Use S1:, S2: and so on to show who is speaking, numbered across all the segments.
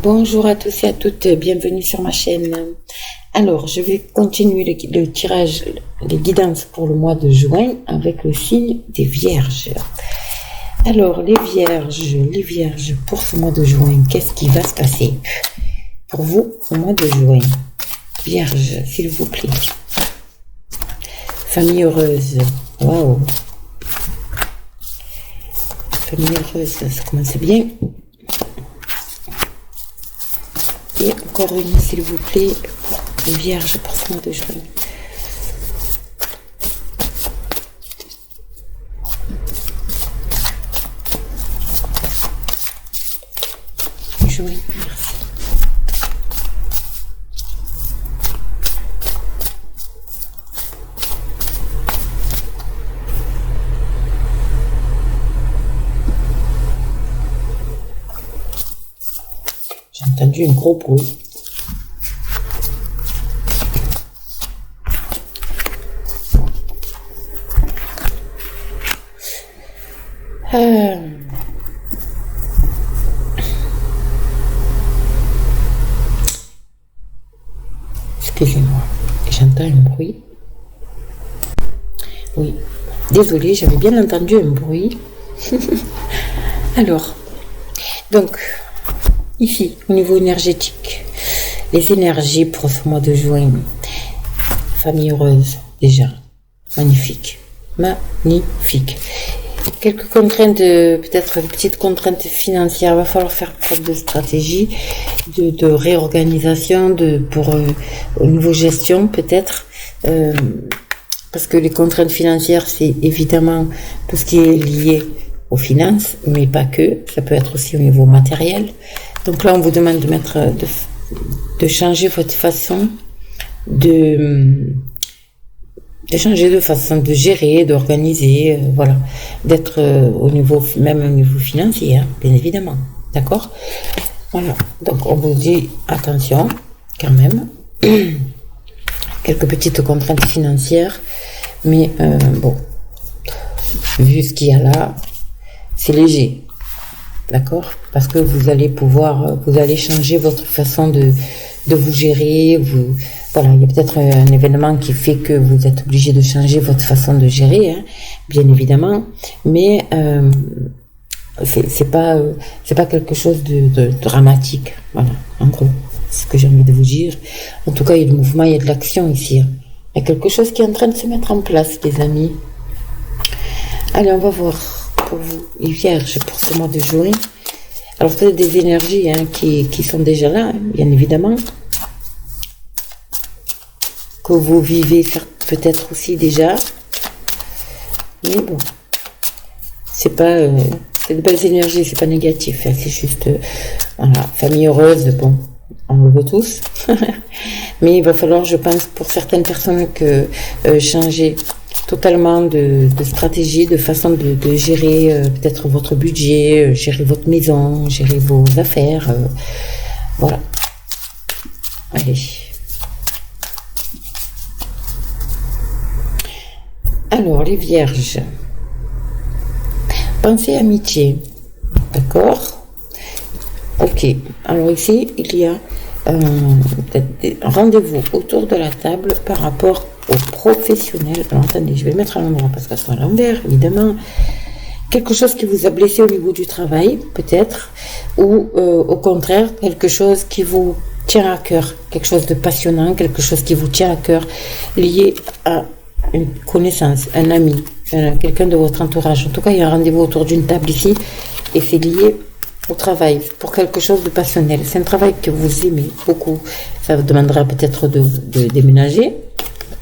S1: Bonjour à tous et à toutes, bienvenue sur ma chaîne. Alors, je vais continuer le tirage, les guidances pour le mois de juin avec le signe des Vierges. Alors, les Vierges, pour ce mois de juin, qu'est-ce qui va se passer pour vous au mois de juin? Vierge, s'il vous plaît. Famille heureuse, waouh. Famille heureuse, ça commence bien. Et encore une, s'il vous plaît, pour les Vierges pour ce mois de juin. Juin, merci. J'ai entendu un gros bruit. Excusez-moi, j'entends un bruit. Oui, désolée, j'avais bien entendu un bruit. Alors, donc, ici, au niveau énergétique, les énergies pour ce mois de juin. Famille heureuse, déjà. Magnifique. Magnifique. Quelques contraintes, peut-être des petites contraintes financières. Il va falloir faire preuve de stratégie, de réorganisation, au niveau gestion, peut-être. Parce que les contraintes financières, c'est évidemment tout ce qui est lié aux finances, mais pas que. Ça peut être aussi au niveau matériel. Donc là, on vous demande de changer votre façon de changer de façon de gérer, d'organiser, voilà, d'être même au niveau financier, hein, bien évidemment, d'accord? Voilà, donc on vous dit attention, quand même, quelques petites contraintes financières, mais bon, vu ce qu'il y a là, c'est léger, d'accord? Parce que vous allez changer votre façon de vous gérer, voilà, il y a peut-être un événement qui fait que vous êtes obligé de changer votre façon de gérer, hein, bien évidemment, mais c'est pas quelque chose de dramatique, voilà, en gros, c'est ce que j'ai envie de vous dire. En tout cas, il y a du mouvement, il y a de l'action ici, hein. Il y a quelque chose qui est en train de se mettre en place, les amis. Allez, on va voir pour vous, les Vierges, pour ce mois de juin. Alors, peut-être des énergies, hein, qui sont déjà là, hein, bien évidemment, que vous vivez peut-être aussi déjà, mais bon, c'est de belles énergies, c'est pas négatif, hein, c'est juste, voilà, famille heureuse, bon, on le veut tous, mais il va falloir, je pense, pour certaines personnes changer totalement de stratégie, de façon de gérer peut-être votre budget, gérer votre maison, gérer vos affaires, voilà. Allez. Alors, les Vierges, pensez amitié, d'accord? Ok, alors ici, il y a un rendez-vous autour de la table par rapport aux professionnels. Alors, attendez, je vais le mettre à l'endroit parce qu'elle soit à l'envers, évidemment. Quelque chose qui vous a blessé au niveau du travail, peut-être, ou au contraire, quelque chose qui vous tient à cœur, quelque chose de passionnant, quelque chose qui vous tient à cœur, lié à une connaissance, un ami, quelqu'un de votre entourage. En tout cas, il y a un rendez-vous autour d'une table ici et c'est lié au travail, pour quelque chose de passionnel. C'est un travail que vous aimez beaucoup. Ça vous demandera peut-être de déménager,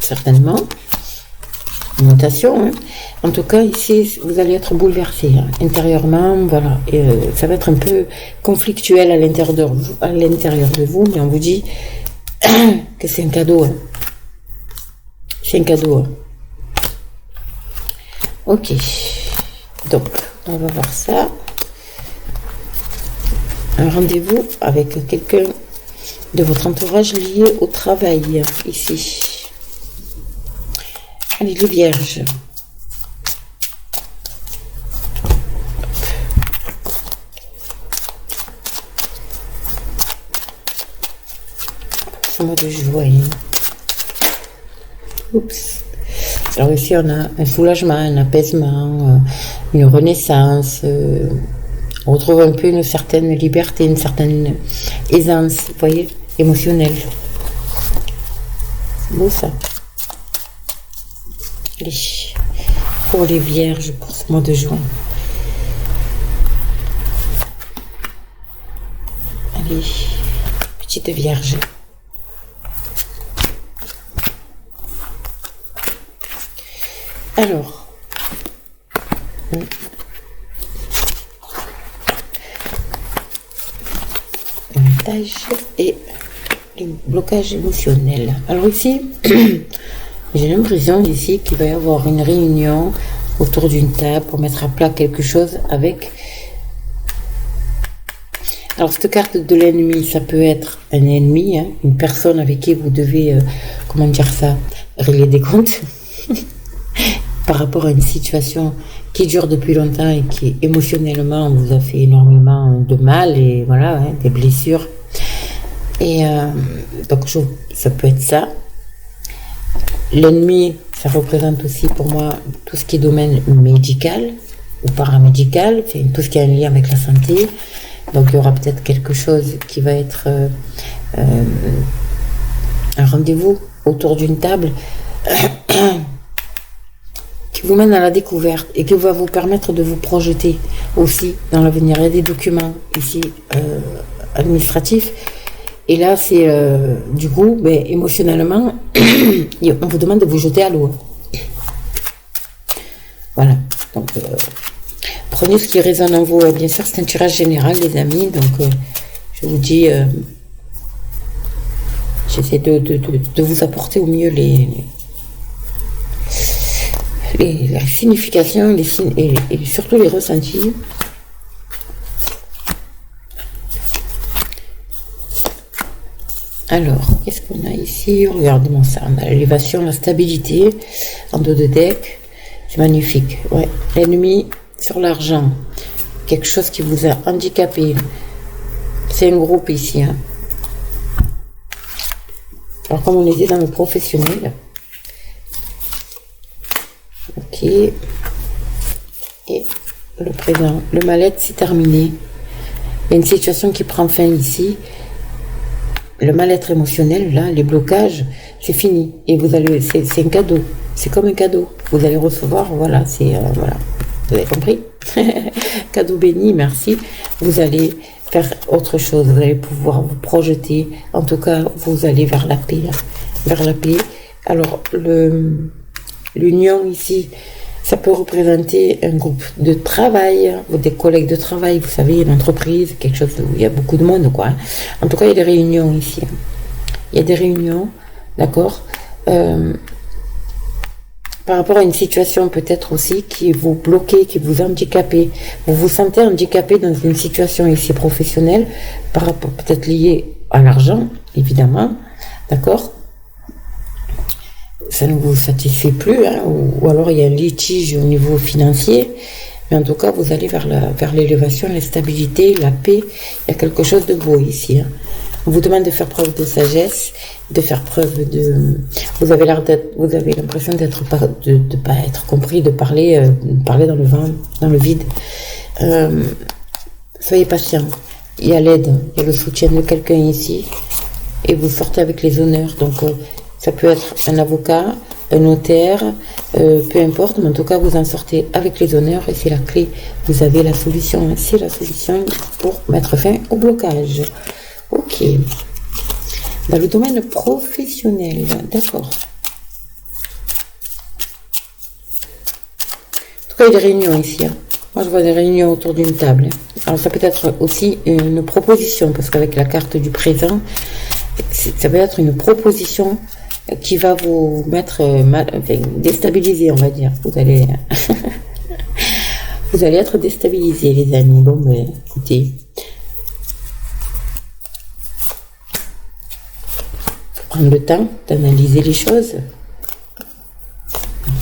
S1: certainement. Une mutation, hein. En tout cas, ici, vous allez être bouleversé, hein, intérieurement, voilà. Et ça va être un peu conflictuel à l'intérieur de vous, mais on vous dit que c'est un cadeau, hein. C'est un cadeau. Ok. Donc, on va voir ça. Un rendez-vous avec quelqu'un de votre entourage lié au travail, ici. Allez, les Vierges. ce mois de juin. Oups. Alors ici, on a un soulagement, un apaisement, une renaissance. On retrouve un peu une certaine liberté, une certaine aisance, vous voyez, émotionnelle. C'est beau ça. Allez, pour les vierges, pour ce mois de juin. Allez, petite vierge. Alors, montage et les blocages émotionnels. Alors ici, j'ai l'impression ici qu'il va y avoir une réunion autour d'une table pour mettre à plat quelque chose avec... Alors cette carte de l'ennemi, ça peut être un ennemi, hein, une personne avec qui vous devez, comment dire ça, régler des comptes. Par rapport à une situation qui dure depuis longtemps et qui émotionnellement vous a fait énormément de mal et voilà, hein, des blessures. Et donc ça peut être ça. L'ennemi, ça représente aussi pour moi tout ce qui est domaine médical ou paramédical, c'est tout ce qui a un lien avec la santé. Donc il y aura peut-être quelque chose qui va être un rendez-vous autour d'une table. Qui vous mène à la découverte et qui va vous permettre de vous projeter aussi dans l'avenir. Il y a des documents ici administratifs et là c'est du coup émotionnellement on vous demande de vous jeter à l'eau. Voilà, donc prenez ce qui résonne en vous. Bien sûr c'est un tirage général les amis, donc je vous dis j'essaie de vous apporter au mieux les significations et surtout les ressentis. Alors, qu'est-ce qu'on a ici? Regardez-moi ça. On a l'élévation, la stabilité en dos de deck. C'est magnifique. Ouais. L'ennemi sur l'argent. Quelque chose qui vous a handicapé. C'est un groupe ici. Hein. Alors, comme on était dans le professionnel. Ok. Et le présent. Le mal-être, c'est terminé. Il y a une situation qui prend fin ici. Le mal-être émotionnel, là, les blocages, c'est fini. Et vous allez, c'est un cadeau. C'est comme un cadeau. Vous allez recevoir, voilà, c'est, voilà. Vous avez compris? Cadeau béni, merci. Vous allez faire autre chose. Vous allez pouvoir vous projeter. En tout cas, vous allez vers la paix. Vers la paix. Alors, l'union ici, ça peut représenter un groupe de travail, ou des collègues de travail, vous savez, une entreprise, quelque chose où il y a beaucoup de monde, quoi. En tout cas, il y a des réunions ici. Il y a des réunions, d'accord, par rapport à une situation peut-être aussi qui vous bloquez, qui vous handicapez. Vous vous sentez handicapé dans une situation ici professionnelle, par rapport peut-être liée à l'argent, évidemment, d'accord. Ça ne vous satisfait plus, hein, ou alors il y a un litige au niveau financier, mais en tout cas vous allez vers l'élévation, la stabilité, la paix. Il y a quelque chose de beau ici. Hein. On vous demande de faire preuve de sagesse, de faire preuve de... Vous avez l'impression de pas être compris, de parler dans le vent, dans le vide. Soyez patient. Il y a l'aide, il y a le soutien de quelqu'un ici, et vous sortez avec les honneurs. Donc ça peut être un avocat, un notaire, peu importe, mais en tout cas vous en sortez avec les honneurs et c'est la clé. Vous avez la solution, c'est la solution pour mettre fin au blocage. Ok. Dans le domaine professionnel, d'accord. En tout cas, il y a des réunions ici. Hein. Moi, je vois des réunions autour d'une table. Alors, ça peut être aussi une proposition, parce qu'avec la carte du présent, ça peut être une proposition qui va vous mettre déstabiliser, on va dire. Vous allez être déstabilisé, les amis. Bon, mais écoutez, prendre le temps d'analyser les choses.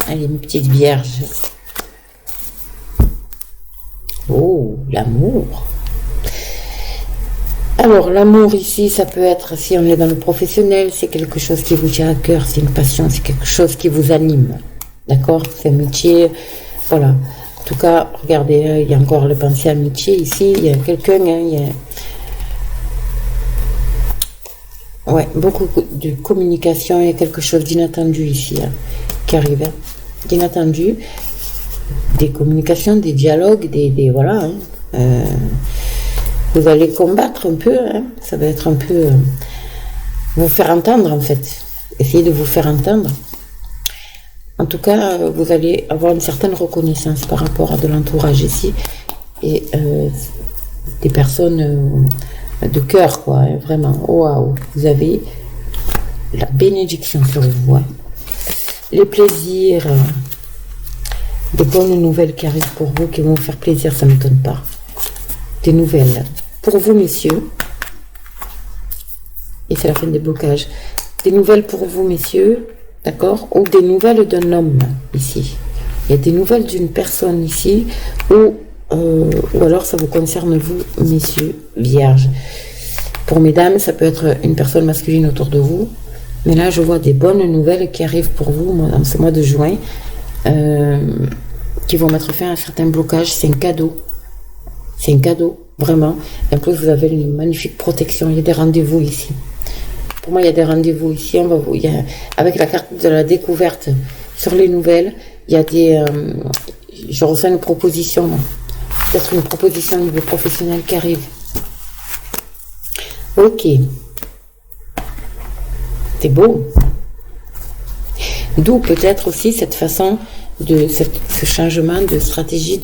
S1: Allez, mes petites vierges. Oh, l'amour. Alors, l'amour ici, ça peut être, si on est dans le professionnel, c'est quelque chose qui vous tient à cœur, c'est une passion, c'est quelque chose qui vous anime. D'accord? C'est amitié, voilà. En tout cas, regardez, il y a encore le pensée amitié ici, il y a quelqu'un, il y a... Ouais, beaucoup de communication, il y a quelque chose d'inattendu ici, qui arrive, d'inattendu, des communications, des dialogues, voilà, vous allez combattre un peu, ça va être un peu vous faire entendre en fait, essayer de vous faire entendre. En tout cas, vous allez avoir une certaine reconnaissance par rapport à de l'entourage ici et des personnes de cœur, quoi, vraiment. Waouh, vous avez la bénédiction sur vous, les plaisirs, des bonnes nouvelles qui arrivent pour vous, qui vont vous faire plaisir, ça ne m'étonne pas. Des nouvelles pour vous, messieurs. Et c'est la fin des blocages. Des nouvelles pour vous, messieurs, d'accord? Ou des nouvelles d'un homme, ici. Il y a des nouvelles d'une personne ici, ou alors ça vous concerne vous, messieurs, vierges. Pour mesdames, ça peut être une personne masculine autour de vous. Mais là, je vois des bonnes nouvelles qui arrivent pour vous dans ce mois de juin, qui vont mettre fin à certains blocages. C'est un cadeau. C'est un cadeau, vraiment. Et en plus, vous avez une magnifique protection. Il y a des rendez-vous ici. Pour moi, il y a des rendez-vous ici. Avec la carte de la découverte sur les nouvelles, il y a des... je ressens une proposition. Peut-être une proposition au niveau professionnel qui arrive. Ok. C'est beau. D'où peut-être aussi cette façon ce changement de stratégie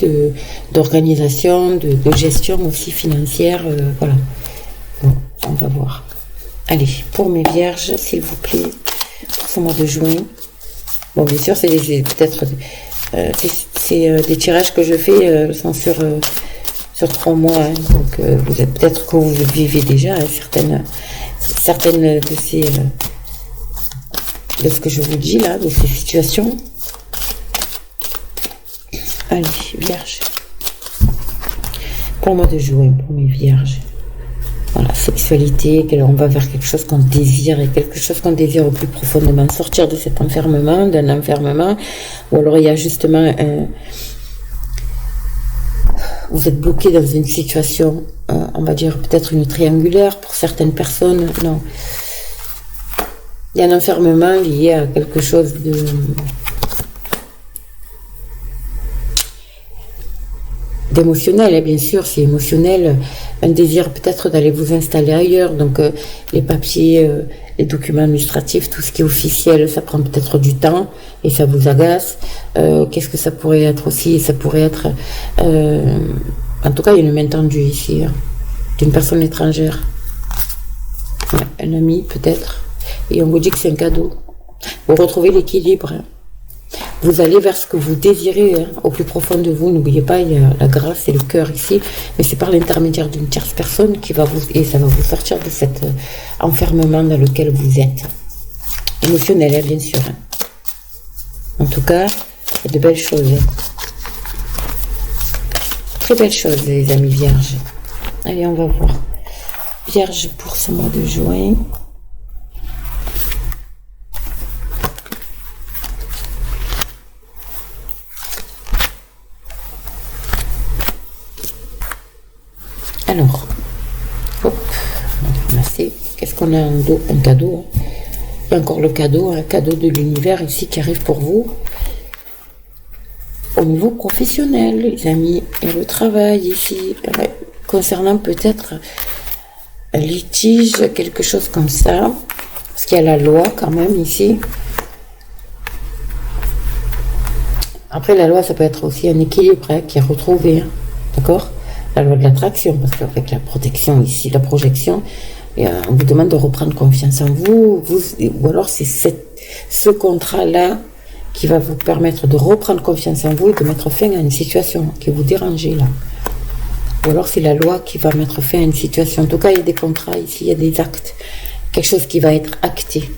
S1: d'organisation, de gestion aussi financière. Voilà. Bon, on va voir. Allez, pour mes vierges, s'il vous plaît, pour ce mois de juin. Bon, bien sûr, c'est peut-être des tirages que je fais sont sur 3 mois. Donc, vous êtes peut-être que vous vivez déjà certaines de ces... de ce que je vous dis là, de ces situations. Allez, vierge. Pour moi de juin, pour mes vierges. Voilà, sexualité, on va vers quelque chose qu'on désire, et quelque chose qu'on désire au plus profondément. Sortir de cet enfermement, d'un enfermement, ou alors il y a justement vous êtes bloqué dans une situation, on va dire peut-être une triangulaire pour certaines personnes. Non. Il y a un enfermement lié à quelque chose d'émotionnel, bien sûr, c'est émotionnel, un désir peut-être d'aller vous installer ailleurs, donc les papiers, les documents administratifs, tout ce qui est officiel, ça prend peut-être du temps et ça vous agace. Qu'est-ce que ça pourrait être aussi? Ça pourrait être, en tout cas, il y a une main tendue ici, d'une personne étrangère, un ami peut-être. Et on vous dit que c'est un cadeau. Vous retrouvez l'équilibre. Vous allez vers ce que vous désirez au plus profond de vous. N'oubliez pas, il y a la grâce et le cœur ici. Mais c'est par l'intermédiaire d'une tierce personne qui va vous... Et ça va vous sortir de cet enfermement dans lequel vous êtes. Émotionnel, bien sûr. En tout cas, il y a de belles choses. Très belles choses, les amis vierges. Allez, on va voir. Vierge pour ce mois de juin. Alors, hop, on va ramasser. Qu'est-ce qu'on a en dos? Un cadeau. Et encore le cadeau, un cadeau de l'univers ici qui arrive pour vous. Au niveau professionnel, les amis, et le travail ici, concernant peut-être un litige, quelque chose comme ça. Parce qu'il y a la loi quand même ici. Après, la loi, ça peut être aussi un équilibre qui est retrouvé. D'accord? La loi de l'attraction, parce qu'avec la protection ici, la projection, on vous demande de reprendre confiance en vous, ou alors c'est ce contrat-là qui va vous permettre de reprendre confiance en vous et de mettre fin à une situation qui vous dérangeait là. Ou alors c'est la loi qui va mettre fin à une situation. En tout cas, il y a des contrats ici, il y a des actes, quelque chose qui va être acté.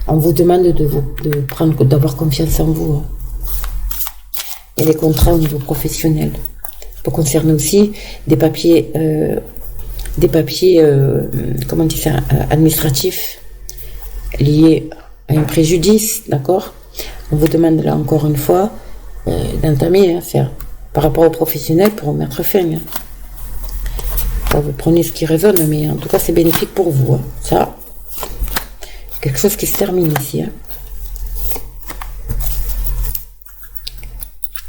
S1: On vous demande d'avoir confiance en vous. Il y a des contrats au niveau professionnel. Ça peut concerner aussi des papiers des papiers, comment on dit ça, administratifs liés à un préjudice, d'accord? On vous demande là encore une fois d'entamer, faire par rapport aux professionnels pour mettre fin. Vous prenez ce qui résonne, mais en tout cas c'est bénéfique pour vous. Ça, quelque chose qui se termine ici.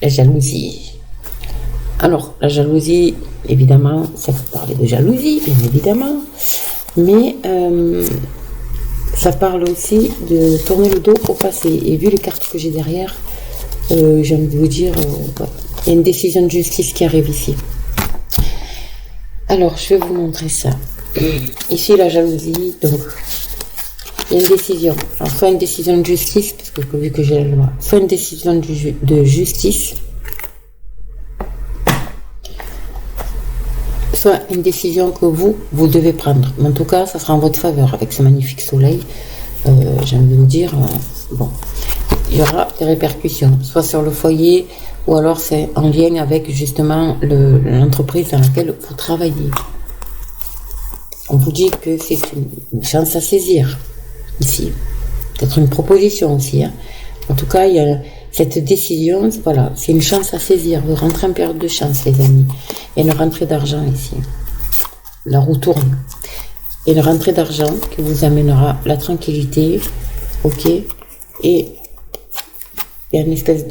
S1: La jalousie. Alors, la jalousie, évidemment, ça peut parler de jalousie, bien évidemment, mais ça parle aussi de tourner le dos au passé. Et vu les cartes que j'ai derrière, j'ai envie de vous dire, il y a une décision de justice qui arrive ici. Alors, je vais vous montrer ça. Ici, la jalousie, donc, il y a une décision. Alors, soit une décision de justice, parce que vu que j'ai la loi, soit une décision de justice, soit une décision que vous devez prendre. Mais en tout cas, ça sera en votre faveur avec ce magnifique soleil. J'ai envie de vous dire, bon, il y aura des répercussions, soit sur le foyer, ou alors c'est en lien avec justement l'entreprise dans laquelle vous travaillez. On vous dit que c'est une chance à saisir ici. Peut-être une proposition aussi. En tout cas, il y a cette décision, voilà, c'est une chance à saisir. Vous rentrez en période de chance, les amis. Il y a une rentrée d'argent ici. La roue tourne. Et une rentrée d'argent qui vous amènera la tranquillité, ok. Et il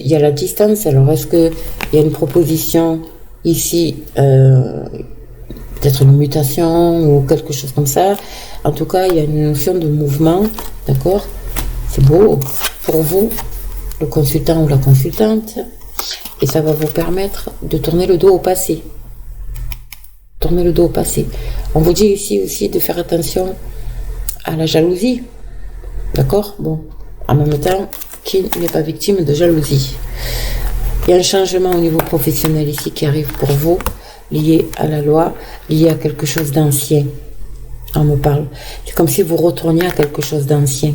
S1: y a la distance. Alors, est-ce que il y a une proposition ici, peut-être une mutation ou quelque chose comme ça. En tout cas, il y a une notion de mouvement, d'accord. C'est beau pour vous, le consultant ou la consultante, et ça va vous permettre de tourner le dos au passé. Tourner le dos au passé. On vous dit ici aussi de faire attention à la jalousie, d'accord. Bon, en même temps, qui n'est pas victime de jalousie. Il y a un changement au niveau professionnel ici qui arrive pour vous, lié à la loi, lié à quelque chose d'ancien. On me parle. C'est comme si vous retourniez à quelque chose d'ancien.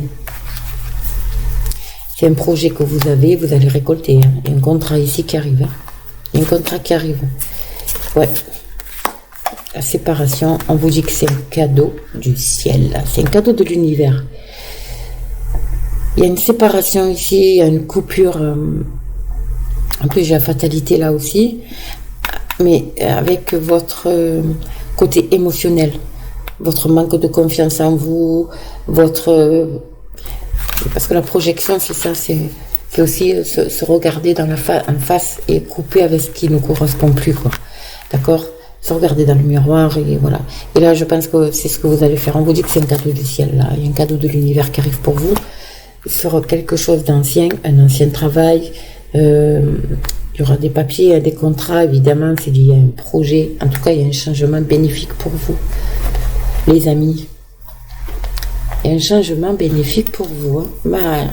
S1: C'est un projet que vous allez récolter. Il y a un contrat ici qui arrive. Il y a un contrat qui arrive. Ouais. La séparation, on vous dit que c'est un cadeau du ciel. C'est un cadeau de l'univers. Il y a une séparation ici, il y a une coupure. En plus, j'ai la fatalité là aussi. Mais avec votre côté émotionnel. Votre manque de confiance en vous. Parce que la projection, c'est ça, c'est aussi se regarder en face et couper avec ce qui ne correspond plus, quoi. D'accord? Se regarder dans le miroir et voilà. Et là, je pense que c'est ce que vous allez faire. On vous dit que c'est un cadeau du ciel, là. Il y a un cadeau de l'univers qui arrive pour vous. Sur quelque chose d'ancien, un ancien travail. Il y aura des papiers, des contrats, évidemment, c'est lié à un projet. En tout cas, il y a un changement bénéfique pour vous, les amis. Il y a un changement bénéfique pour vous. Hein.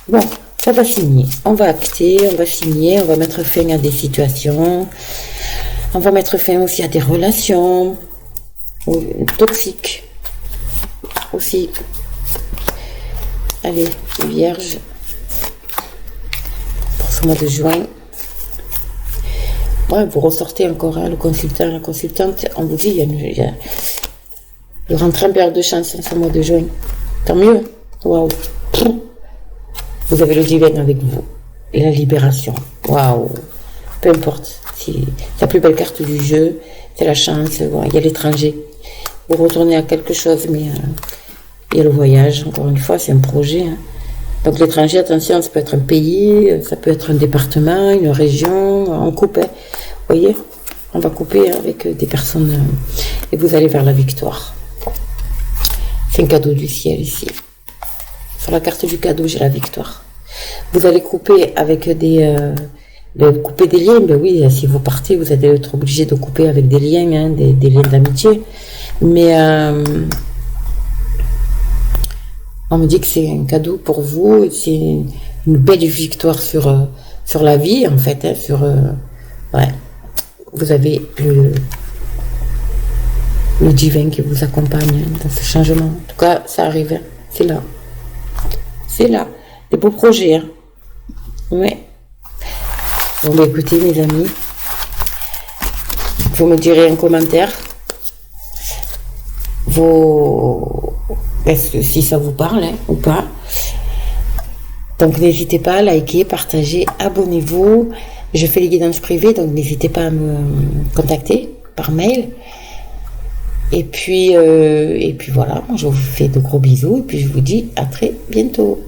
S1: Bon, ça va signer. On va acter, on va signer, on va mettre fin à des situations. On va mettre fin aussi à des relations toxiques. Aussi. Allez, Vierge. Pour ce mois de juin. Ouais, vous ressortez encore, hein, le consultant, la consultante. On vous dit, il y a de rentrer en période de chance en ce mois de juin. Tant mieux. Waouh. Vous avez le divin avec vous. Et la libération. Waouh. Peu importe. C'est la plus belle carte du jeu. C'est la chance. Il y a l'étranger. Vous retournez à quelque chose, mais il y a le voyage. Encore une fois, c'est un projet. Hein. Donc l'étranger, attention, ça peut être un pays, ça peut être un département, une région. On coupe. Hein. Vous voyez, on va couper avec des personnes. Et vous allez vers la victoire. C'est un cadeau du ciel ici. Sur la carte du cadeau, j'ai la victoire. Vous allez couper avec couper des liens. Ben oui, si vous partez, vous allez être obligé de couper avec des liens, hein, des liens d'amitié. Mais on me dit que c'est un cadeau pour vous. C'est une belle victoire sur la vie, en fait. Hein, ouais. Vous avez le divin qui vous accompagne dans ce changement. En tout cas, ça arrive. Hein. C'est là. C'est là. Des beaux projets. Hein. Ouais. Bon, bah, écoutez, mes amis. Vous me direz un commentaire. si ça vous parle ou pas. Donc n'hésitez pas à liker, partager, abonnez-vous. Je fais les guidances privées, donc n'hésitez pas à me contacter par mail. Et puis voilà, moi je vous fais de gros bisous et puis je vous dis à très bientôt.